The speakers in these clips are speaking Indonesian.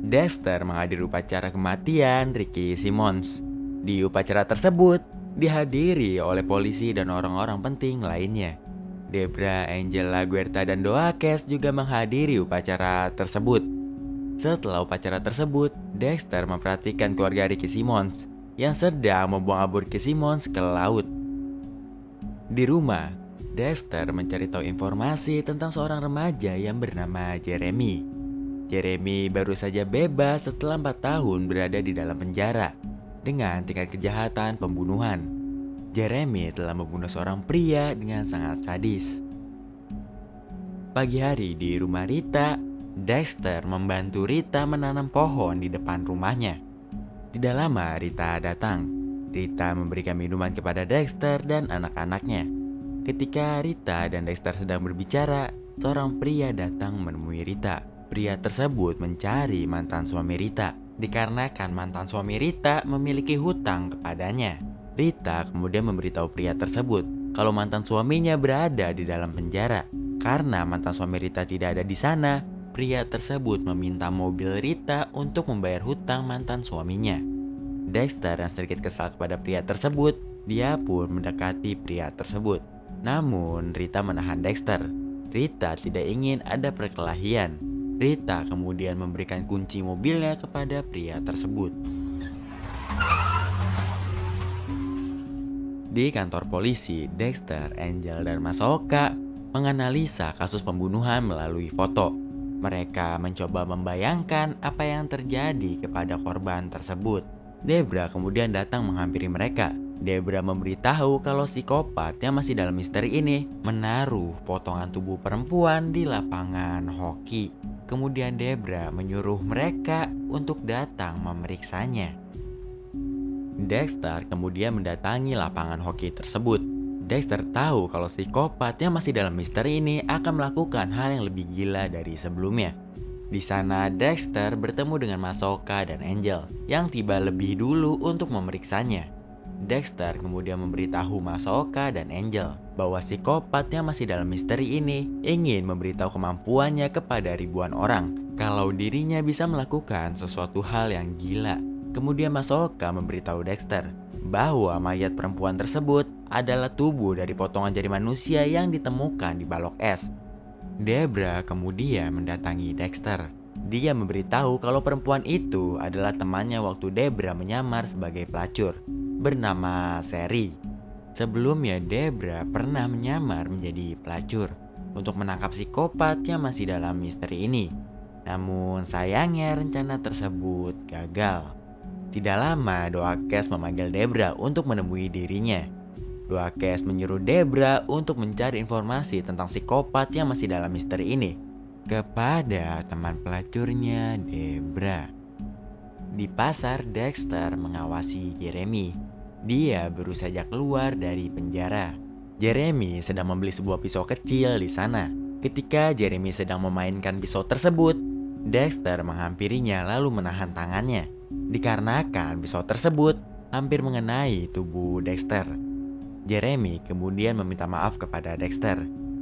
Dexter menghadiri upacara kematian Ricky Simmons. Di upacara tersebut, dihadiri oleh polisi dan orang-orang penting lainnya. Debra, Angela, Guerta, dan Doakes juga menghadiri upacara tersebut. Setelah upacara tersebut, Dexter memperhatikan keluarga Ricky Simmons yang sedang membuang abu Ricky Simmons ke laut. Di rumah, Dexter mencari tahu informasi tentang seorang remaja yang bernama Jeremy. Jeremy baru saja bebas setelah 4 tahun berada di dalam penjara dengan tingkat kejahatan pembunuhan. Jeremy telah membunuh seorang pria dengan sangat sadis. Pagi hari di rumah Rita, Dexter membantu Rita menanam pohon di depan rumahnya. Tidak lama Rita datang. Rita memberikan minuman kepada Dexter dan anak-anaknya. Ketika Rita dan Dexter sedang berbicara, seorang pria datang menemui Rita. Pria tersebut mencari mantan suami Rita, dikarenakan mantan suami Rita memiliki hutang kepadanya. Rita kemudian memberitahu pria tersebut kalau mantan suaminya berada di dalam penjara. Karena mantan suami Rita tidak ada di sana, pria tersebut meminta mobil Rita untuk membayar hutang mantan suaminya. Dexter yang sedikit kesal kepada pria tersebut, dia pun mendekati pria tersebut. Namun Rita menahan Dexter. Rita tidak ingin ada perkelahian. Rita kemudian memberikan kunci mobilnya kepada pria tersebut. Di kantor polisi, Dexter, Angel, dan Masaoka menganalisa kasus pembunuhan melalui foto. Mereka mencoba membayangkan apa yang terjadi kepada korban tersebut. Debra kemudian datang menghampiri mereka. Debra memberitahu kalau psikopat yang masih dalam misteri ini menaruh potongan tubuh perempuan di lapangan hoki. Kemudian Debra menyuruh mereka untuk datang memeriksanya. Dexter kemudian mendatangi lapangan hoki tersebut. Dexter tahu kalau psikopat yang masih dalam misteri ini akan melakukan hal yang lebih gila dari sebelumnya. Di sana Dexter bertemu dengan Masaoka dan Angel yang tiba lebih dulu untuk memeriksanya. Dexter kemudian memberitahu Masaoka dan Angel bahwa psikopat yang masih dalam misteri ini ingin memberitahu kemampuannya kepada ribuan orang kalau dirinya bisa melakukan sesuatu hal yang gila. Kemudian Masaoka memberitahu Dexter bahwa mayat perempuan tersebut adalah tubuh dari potongan jari manusia yang ditemukan di balok es. Debra kemudian mendatangi Dexter. Dia memberitahu kalau perempuan itu adalah temannya waktu Debra menyamar sebagai pelacur, bernama Sherry. Sebelumnya Debra pernah menyamar menjadi pelacur untuk menangkap psikopat yang masih dalam misteri ini. Namun sayangnya rencana tersebut gagal. Tidak lama Doakes memanggil Debra untuk menemui dirinya. Doakes menyuruh Debra untuk mencari informasi tentang psikopat yang masih dalam misteri ini kepada teman pelacurnya Debra. Di pasar, Dexter mengawasi Jeremy. Dia baru saja keluar dari penjara. Jeremy sedang membeli sebuah pisau kecil di sana. Ketika Jeremy sedang memainkan pisau tersebut, Dexter menghampirinya lalu menahan tangannya. Dikarenakan pisau tersebut hampir mengenai tubuh Dexter. Jeremy kemudian meminta maaf kepada Dexter,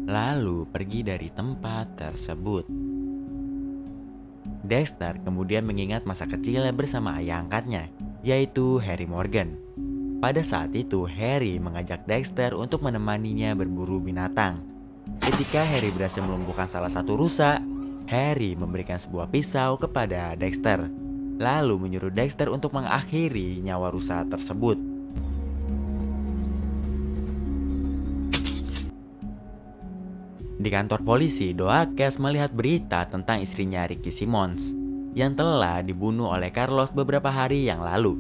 lalu pergi dari tempat tersebut. Dexter kemudian mengingat masa kecilnya bersama ayah angkatnya, yaitu Harry Morgan. Pada saat itu, Harry mengajak Dexter untuk menemaninya berburu binatang. Ketika Harry berhasil melumpuhkan salah satu rusa, Harry memberikan sebuah pisau kepada Dexter, lalu menyuruh Dexter untuk mengakhiri nyawa rusa tersebut. Di kantor polisi, Doakes melihat berita tentang istrinya Ricky Simmons yang telah dibunuh oleh Carlos beberapa hari yang lalu.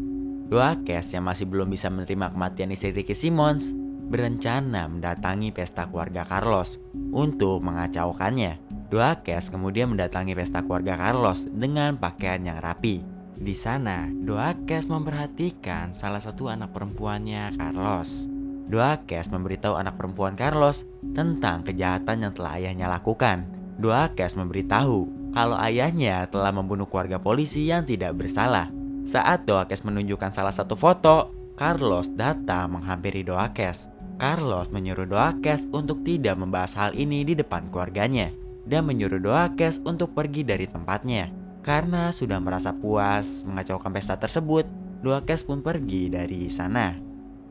Doakes yang masih belum bisa menerima kematian istri Ricky Simmons berencana mendatangi pesta keluarga Carlos untuk mengacaukannya. Doakes kemudian mendatangi pesta keluarga Carlos dengan pakaian yang rapi. Di sana, Doakes memperhatikan salah satu anak perempuannya Carlos. Doakes memberitahu anak perempuan Carlos tentang kejahatan yang telah ayahnya lakukan. Doakes memberitahu kalau ayahnya telah membunuh keluarga polisi yang tidak bersalah. Saat Doakes menunjukkan salah satu foto, Carlos datang menghampiri Doakes. Carlos menyuruh Doakes untuk tidak membahas hal ini di depan keluarganya dan menyuruh Doakes untuk pergi dari tempatnya. Karena sudah merasa puas mengacaukan pesta tersebut, Duakes pun pergi dari sana.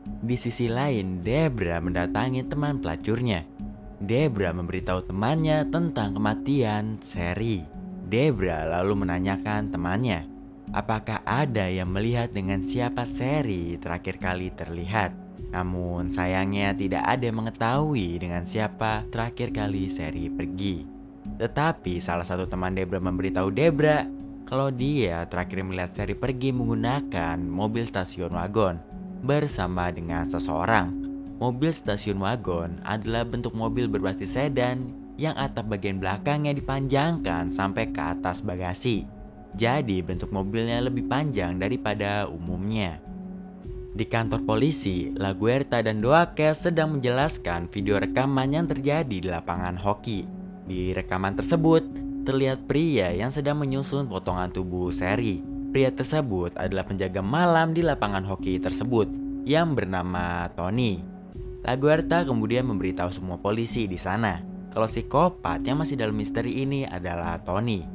Di sisi lain, Debra mendatangi teman pelacurnya. Debra memberitahu temannya tentang kematian Sherry. Debra lalu menanyakan temannya, apakah ada yang melihat dengan siapa Sherry terakhir kali terlihat. Namun sayangnya tidak ada yang mengetahui dengan siapa terakhir kali Sherry pergi. Tetapi salah satu teman Debra memberitahu Debra kalau dia terakhir melihat Sherry pergi menggunakan mobil stasiun wagon bersama dengan seseorang. Mobil stasiun wagon adalah bentuk mobil berbasis sedan yang atap bagian belakangnya dipanjangkan sampai ke atas bagasi. Jadi bentuk mobilnya lebih panjang daripada umumnya. Di kantor polisi, LaGuerta dan Duakes sedang menjelaskan video rekaman yang terjadi di lapangan hoki. Di rekaman tersebut, terlihat pria yang sedang menyusun potongan tubuh Sherry. Pria tersebut adalah penjaga malam di lapangan hoki tersebut yang bernama Tony. LaGuerta kemudian memberitahu semua polisi di sana kalau psikopat yang masih dalam misteri ini adalah Tony.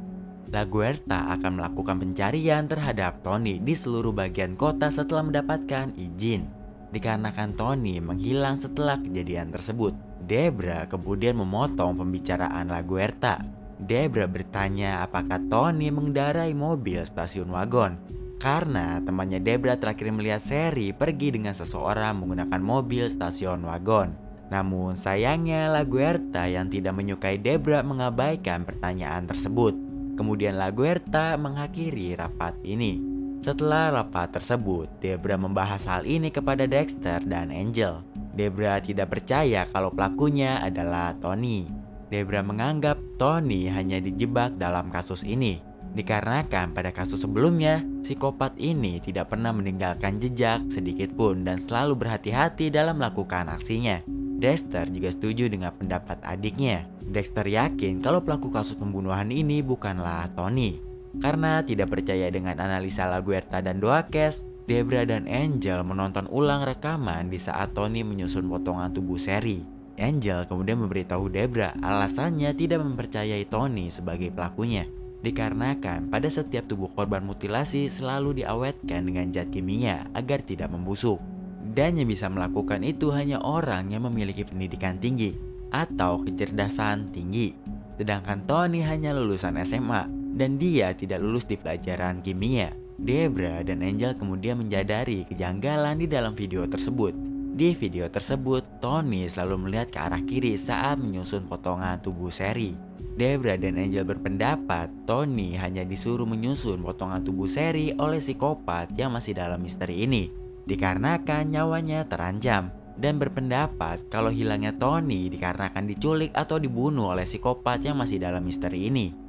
LaGuerta akan melakukan pencarian terhadap Tony di seluruh bagian kota setelah mendapatkan izin. Dikarenakan Tony menghilang setelah kejadian tersebut, Debra kemudian memotong pembicaraan LaGuerta. Debra bertanya apakah Tony mengendarai mobil stasiun wagon. Karena temannya Debra terakhir melihat Sherry pergi dengan seseorang menggunakan mobil stasiun wagon. Namun sayangnya LaGuerta yang tidak menyukai Debra mengabaikan pertanyaan tersebut. Kemudian LaGuerta mengakhiri rapat ini. Setelah rapat tersebut, Debra membahas hal ini kepada Dexter dan Angel. Debra tidak percaya kalau pelakunya adalah Tony. Debra menganggap Tony hanya dijebak dalam kasus ini. Dikarenakan pada kasus sebelumnya, psikopat ini tidak pernah meninggalkan jejak sedikit pun dan selalu berhati-hati dalam melakukan aksinya. Dexter juga setuju dengan pendapat adiknya. Dexter yakin kalau pelaku kasus pembunuhan ini bukanlah Tony. Karena tidak percaya dengan analisa LaGuerta dan Duakes, Debra dan Angel menonton ulang rekaman di saat Tony menyusun potongan tubuh Sherry. Angel kemudian memberitahu Debra alasannya tidak mempercayai Tony sebagai pelakunya. Dikarenakan pada setiap tubuh korban mutilasi selalu diawetkan dengan zat kimia agar tidak membusuk. Dan yang bisa melakukan itu hanya orang yang memiliki pendidikan tinggi atau kecerdasan tinggi. Sedangkan Tony hanya lulusan SMA. Dan dia tidak lulus di pelajaran kimia. Debra dan Angel kemudian menyadari kejanggalan di dalam video tersebut. Di video tersebut, Tony selalu melihat ke arah kiri saat menyusun potongan tubuh Sherry. Debra dan Angel berpendapat Tony hanya disuruh menyusun potongan tubuh Sherry oleh psikopat yang masih dalam misteri ini, dikarenakan nyawanya terancam. Dan berpendapat kalau hilangnya Tony dikarenakan diculik atau dibunuh oleh psikopat yang masih dalam misteri ini.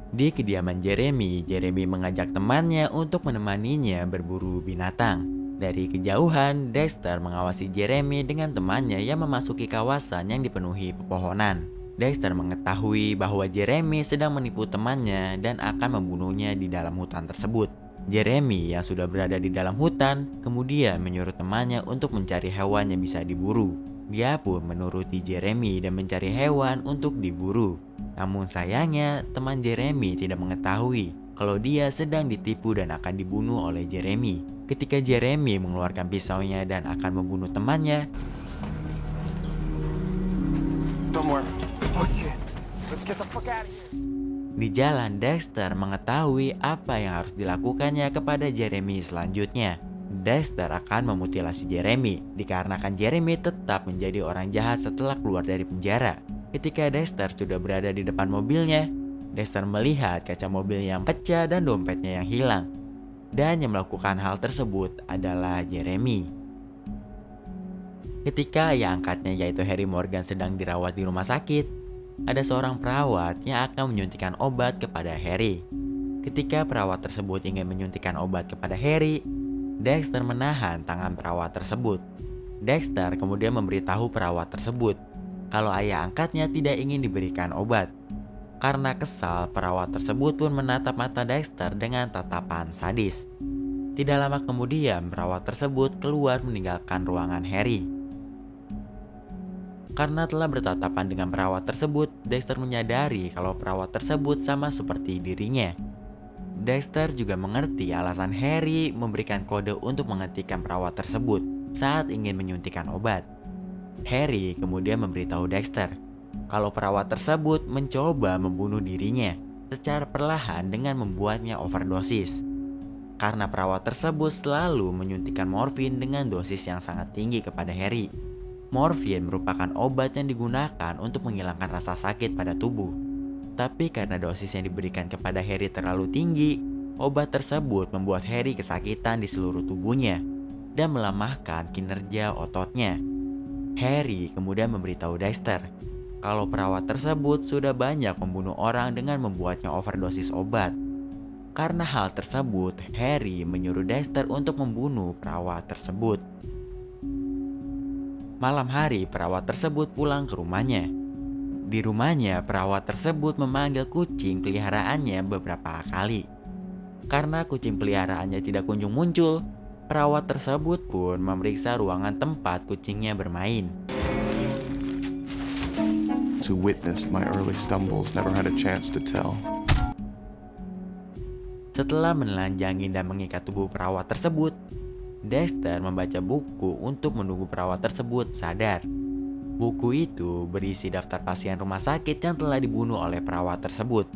Di kediaman Jeremy mengajak temannya untuk menemaninya berburu binatang. Dari kejauhan, Dexter mengawasi Jeremy dengan temannya yang memasuki kawasan yang dipenuhi pepohonan. Dexter mengetahui bahwa Jeremy sedang menipu temannya dan akan membunuhnya di dalam hutan tersebut. Jeremy yang sudah berada di dalam hutan kemudian menyuruh temannya untuk mencari hewan yang bisa diburu. Dia pun menuruti Jeremy dan mencari hewan untuk diburu. Namun sayangnya teman Jeremy tidak mengetahui kalau dia sedang ditipu dan akan dibunuh oleh Jeremy. Ketika Jeremy mengeluarkan pisaunya dan akan membunuh temannya, di jalan Dexter mengetahui apa yang harus dilakukannya kepada Jeremy selanjutnya. Dexter akan memutilasi Jeremy dikarenakan Jeremy tetap menjadi orang jahat setelah keluar dari penjara. Ketika Dexter sudah berada di depan mobilnya, Dexter melihat kaca mobil yang pecah dan dompetnya yang hilang. Dan yang melakukan hal tersebut adalah Jeremy. Ketika ayah angkatnya yaitu Harry Morgan sedang dirawat di rumah sakit, ada seorang perawat yang akan menyuntikkan obat kepada Harry. Ketika perawat tersebut ingin menyuntikkan obat kepada Harry, Dexter menahan tangan perawat tersebut. Dexter kemudian memberitahu perawat tersebut kalau ayah angkatnya tidak ingin diberikan obat. Karena kesal, perawat tersebut pun menatap mata Dexter dengan tatapan sadis. Tidak lama kemudian, perawat tersebut keluar meninggalkan ruangan Harry. Karena telah bertatapan dengan perawat tersebut, Dexter menyadari kalau perawat tersebut sama seperti dirinya. Dexter juga mengerti alasan Harry memberikan kode untuk menghentikan perawat tersebut saat ingin menyuntikkan obat. Harry kemudian memberitahu Dexter kalau perawat tersebut mencoba membunuh dirinya secara perlahan dengan membuatnya overdosis. Karena perawat tersebut selalu menyuntikkan morfin dengan dosis yang sangat tinggi kepada Harry. Morfin merupakan obat yang digunakan untuk menghilangkan rasa sakit pada tubuh. Tapi karena dosis yang diberikan kepada Harry terlalu tinggi, obat tersebut membuat Harry kesakitan di seluruh tubuhnya dan melemahkan kinerja ototnya. Harry kemudian memberitahu Dexter kalau perawat tersebut sudah banyak membunuh orang dengan membuatnya overdosis obat. Karena hal tersebut, Harry menyuruh Dexter untuk membunuh perawat tersebut. Malam hari, perawat tersebut pulang ke rumahnya. Di rumahnya, perawat tersebut memanggil kucing peliharaannya beberapa kali. Karena kucing peliharaannya tidak kunjung muncul, perawat tersebut pun memeriksa ruangan tempat kucingnya bermain. Who witnessed my early stumbles never had a chance to tell. Setelah menelanjangi dan mengikat tubuh perawat tersebut, Dexter membaca buku untuk menunggu perawat tersebut sadar. Buku itu berisi daftar pasien rumah sakit yang telah dibunuh oleh perawat tersebut.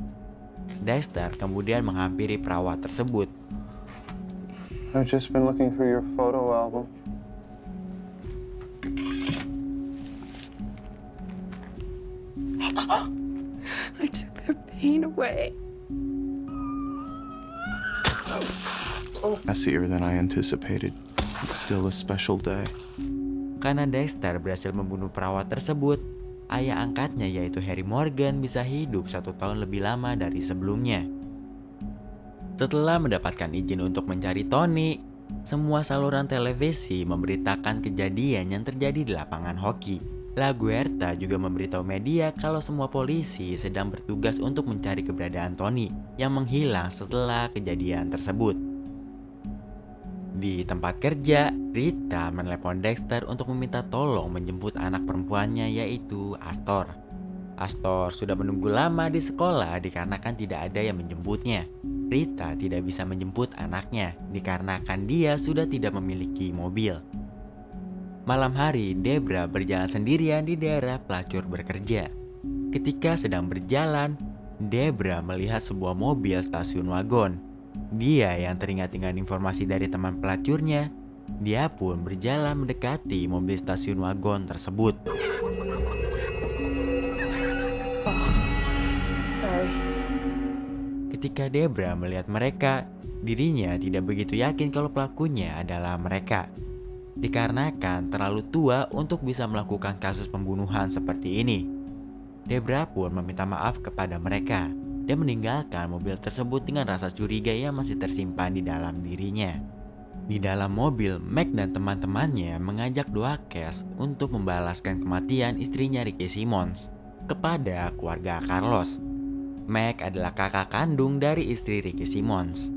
Dexter kemudian menghampiri perawat tersebut. I've just been looking through your photo album. I took their pain away. Messier than I anticipated. It's still a special day. Karena Dexter berhasil membunuh perawat tersebut, ayah angkatnya yaitu Harry Morgan bisa hidup 1 tahun lebih lama dari sebelumnya. Setelah mendapatkan izin untuk mencari Tony, semua saluran televisi memberitakan kejadian yang terjadi di lapangan hoki. La Guerta juga memberitahu media kalau semua polisi sedang bertugas untuk mencari keberadaan Tony yang menghilang setelah kejadian tersebut. Di tempat kerja, Rita menelepon Dexter untuk meminta tolong menjemput anak perempuannya yaitu Astor. Astor sudah menunggu lama di sekolah dikarenakan tidak ada yang menjemputnya. Rita tidak bisa menjemput anaknya dikarenakan dia sudah tidak memiliki mobil. Malam hari, Debra berjalan sendirian di daerah pelacur bekerja. Ketika sedang berjalan, Debra melihat sebuah mobil stasiun wagon. Dia yang teringat dengan informasi dari teman pelacurnya, dia pun berjalan mendekati mobil stasiun wagon tersebut. Sorry. Ketika Debra melihat mereka, dirinya tidak begitu yakin kalau pelakunya adalah mereka. Dikarenakan terlalu tua untuk bisa melakukan kasus pembunuhan seperti ini. Debra pun meminta maaf kepada mereka dan meninggalkan mobil tersebut dengan rasa curiga yang masih tersimpan di dalam dirinya. Di dalam mobil, Mac dan teman-temannya mengajak Doakes untuk membalaskan kematian istrinya Ricky Simmons kepada keluarga Carlos. Mac adalah kakak kandung dari istri Ricky Simmons.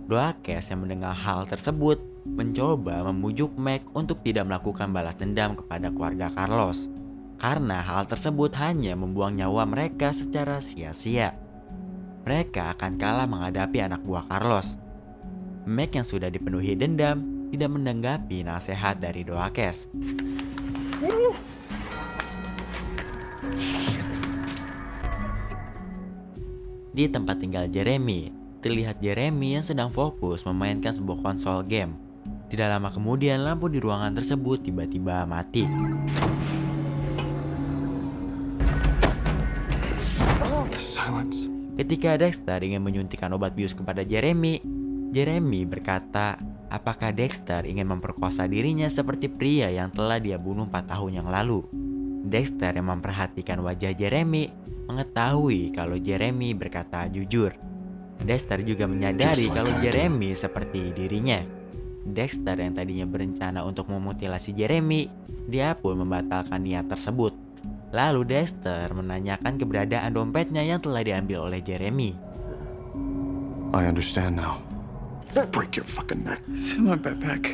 Doakes yang mendengar hal tersebut mencoba memujuk Mac untuk tidak melakukan balas dendam kepada keluarga Carlos, karena hal tersebut hanya membuang nyawa mereka secara sia-sia. Mereka akan kalah menghadapi anak buah Carlos. Mac yang sudah dipenuhi dendam tidak menanggapi nasihat dari Doakes. Di tempat tinggal Jeremy, terlihat Jeremy yang sedang fokus memainkan sebuah konsol game. Tidak lama kemudian lampu di ruangan tersebut tiba-tiba mati. Silence. Ketika Dexter ingin menyuntikkan obat bius kepada Jeremy, Jeremy berkata apakah Dexter ingin memperkosa dirinya seperti pria yang telah dia bunuh 4 tahun yang lalu. Dexter yang memperhatikan wajah Jeremy mengetahui kalau Jeremy berkata jujur. Dexter juga menyadari kalau Jeremy seperti dirinya. Dexter yang tadinya berencana untuk memutilasi Jeremy, dia pun membatalkan niat tersebut. Lalu Dexter menanyakan keberadaan dompetnya yang telah diambil oleh Jeremy. I understand now. Break your fucking neck. It's in my backpack.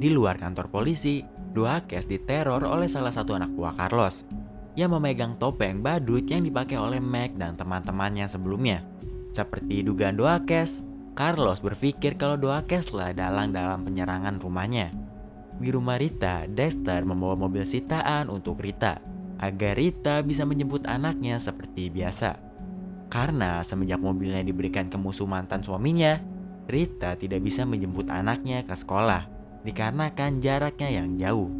Di luar kantor polisi, Doakes diteror oleh salah satu anak buah Carlos. yang memegang topeng badut yang dipakai oleh Mac dan teman-temannya sebelumnya. Seperti dugaan Doakes, Carlos berpikir kalau Doakes lah dalang dalam penyerangan rumahnya. Di rumah Rita, Dexter membawa mobil sitaan untuk Rita, agar Rita bisa menjemput anaknya seperti biasa. Karena semenjak mobilnya diberikan ke musuh mantan suaminya, Rita tidak bisa menjemput anaknya ke sekolah, dikarenakan jaraknya yang jauh.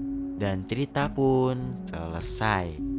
Dan cerita pun selesai.